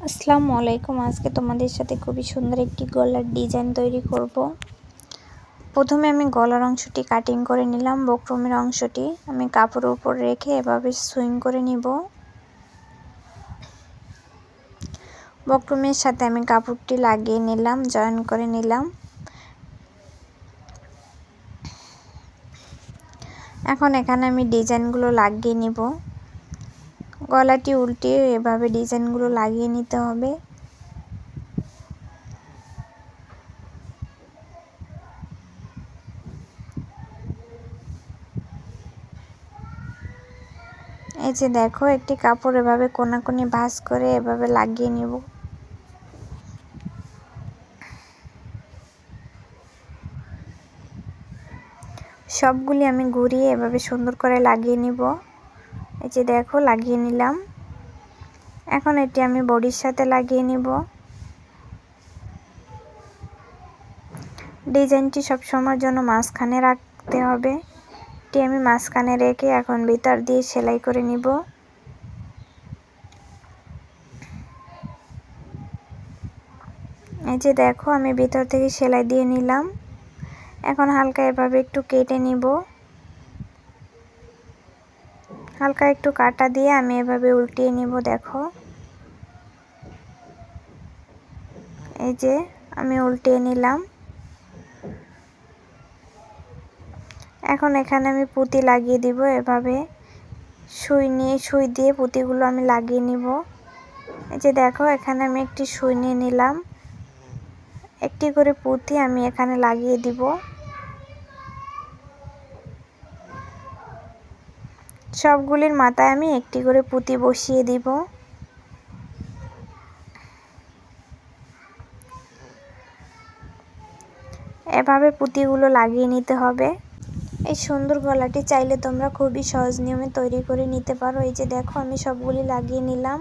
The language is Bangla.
আসসালামু আলাইকুম। আজকে তোমাদের সাথে খুবই সুন্দর একটি গলার ডিজাইন তৈরি করব। প্রথমে আমি গলার অংশটি কাটিং করে নিলাম। বক্রমের অংশটি আমি কাপড়ের উপর রেখে এভাবে সুইং করে নিব। বক্রমের সাথে আমি কাপড়টি লাগিয়ে নিলাম, জয়েন করে নিলাম। এখন এখানে আমি ডিজাইনগুলো লাগিয়ে নিব। গলাটি উল্টিয়ে এভাবে ডিজাইনগুলো লাগিয়ে নিতে হবে। এই যে দেখো, একটি কাপড় এভাবে কোনাকুনি ভাঁজ করে এভাবে লাগিয়ে নিব। সবগুলি আমি ঘুরিয়ে এভাবে সুন্দর করে লাগিয়ে নিব। এই যে দেখো, লাগিয়ে নিলাম। এখন এটি আমি বডির সাথে লাগিয়ে নিব। ডিজাইনটি সব সময়ের জন্য মাঝখানে রাখতে হবে। এটি আমি মাঝখানে রেখে এখন ভিতর দিয়ে সেলাই করে নিব। এই যে দেখো, আমি ভিতর থেকে সেলাই দিয়ে নিলাম। এখন হালকা এভাবে একটু কেটে নিব। হালকা একটু কাটা দিয়ে আমি এভাবে উল্টিয়ে নিব। দেখো, এই যে আমি উল্টিয়ে নিলাম। এখন এখানে আমি পুঁতি লাগিয়ে দিব। এভাবে সুই দিয়ে পুঁতিগুলো আমি লাগিয়ে নিব। এই যে দেখো, এখানে আমি একটি সুই নিয়ে নিলাম। একটি করে পুঁতি আমি এখানে লাগিয়ে দিব। সবগুলির মাথায় আমি একটি করে পুঁতি বসিয়ে দিব। এভাবে পুঁতিগুলো লাগিয়ে নিতে হবে। এই সুন্দর গলাটি চাইলে তোমরা খুবই সহজ নিয়মে তৈরি করে নিতে পারো। এই যে দেখো, আমি সবগুলি লাগিয়ে নিলাম।